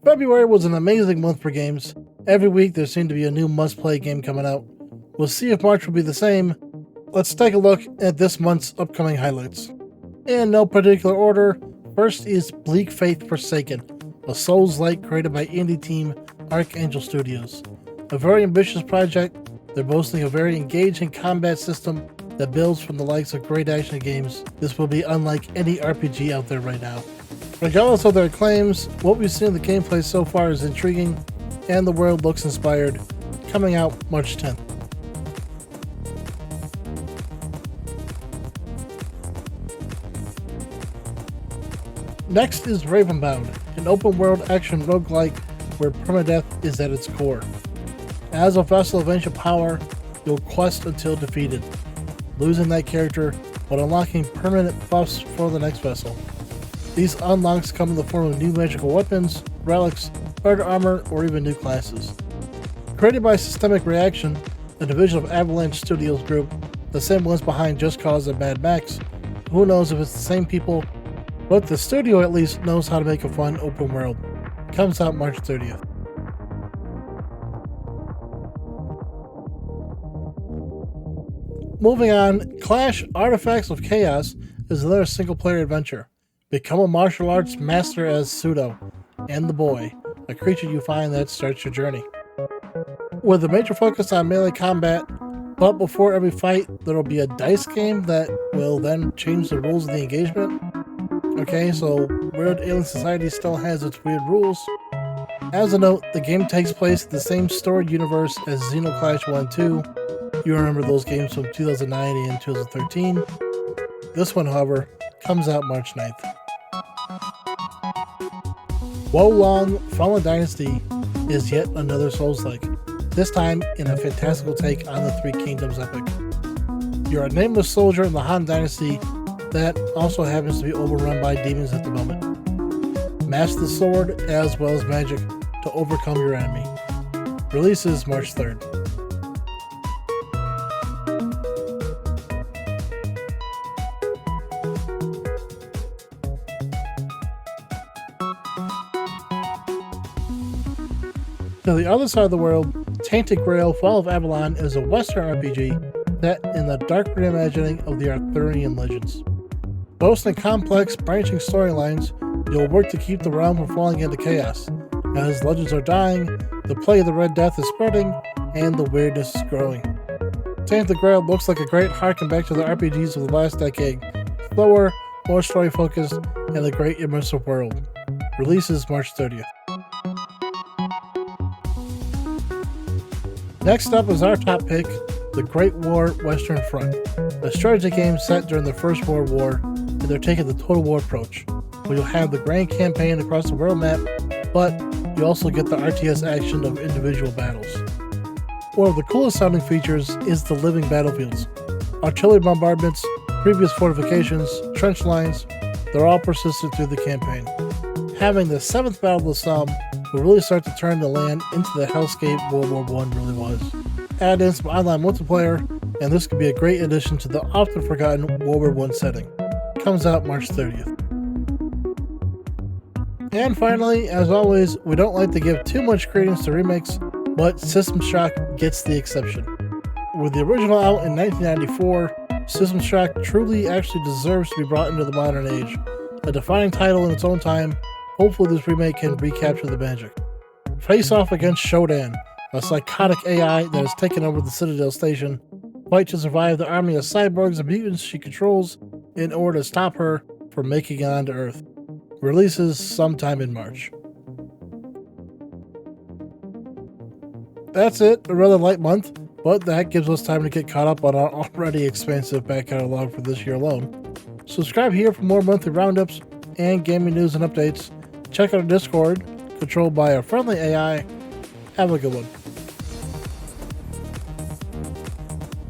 February was an amazing month for games. Every week there seemed to be a new must-play game coming out. We'll see if March will be the same. Let's take a look at this month's upcoming highlights. In no particular order, first is Bleak Faith Forsaken, a Souls-like created by indie team Archangel Studios. A very ambitious project, they're boasting a very engaging combat system that builds from the likes of great action games. This will be unlike any RPG out there right now. Regardless of their claims, what we've seen in the gameplay so far is intriguing, and the world looks inspired. Coming out March 10th. Next is Ravenbound, an open-world action roguelike where permadeath is at its core. As a vessel of ancient power, you'll quest until defeated, losing that character but unlocking permanent buffs for the next vessel. These unlocks come in the form of new magical weapons, relics, better armor, or even new classes. Created by Systemic Reaction, a division of Avalon Studios group, the same ones behind Just Cause and Mad Max. Who knows if it's the same people, but the studio at least knows how to make a fun open world. Comes out March 30th. Moving on, Clash Artifacts of Chaos is another single-player adventure. Become a martial arts master as Pseudo, and the Boy, a creature you find that starts your journey. With a major focus on melee combat, but before every fight, there will be a dice game that will then change the rules of the engagement. Okay, so Weird Alien Society still has its weird rules. As a note, the game takes place in the same storied universe as Xenoclash 1 and 2. You remember those games from 2009 and 2013. This one, however, comes out March 9th. Wo Long Fallen Dynasty is yet another Souls-like, this time in a fantastical take on the Three Kingdoms epic. You're a nameless soldier in the Han Dynasty that also happens to be overrun by demons at the moment. Master the sword as well as magic to overcome your enemy. Releases March 3rd. To the other side of the world, Tainted Grail Fall of Avalon is a Western RPG set in the dark reimagining of the Arthurian legends. Boasting complex, branching storylines, you'll work to keep the realm from falling into chaos. As legends are dying, the plague of the Red Death is spreading, and the weirdness is growing. Tainted Grail looks like a great harken back to the RPGs of the last decade. Slower, more story-focused, and a great immersive world. Releases March 30th. Next up is our top pick, The Great War Western Front, a strategy game set during the First World War, and they're taking the Total War approach, where you'll have the grand campaign across the world map, but you also get the RTS action of individual battles. One of the coolest sounding features is the living battlefields. Artillery bombardments, previous fortifications, trench lines, they're all persistent through the campaign. Having the 7th Battle of the Somme will really start to turn the land into the hellscape World War I really was. Add in some online multiplayer, and this could be a great addition to the often forgotten World War I setting. Comes out March 30th. And finally, as always, we don't like to give too much credence to remakes, but System Shock gets the exception. With the original out in 1994, System Shock truly actually deserves to be brought into the modern age. A defining title in its own time, hopefully this remake can recapture the magic. Face off against Shodan, a psychotic AI that has taken over the Citadel Station. Fight to survive the army of cyborgs and mutants she controls in order to stop her from making it onto Earth. Releases sometime in March. That's it, a rather light month, but that gives us time to get caught up on our already expansive back catalog for this year alone. Subscribe here for more monthly roundups and gaming news and updates. Check out our Discord, controlled by a friendly AI. Have a good one.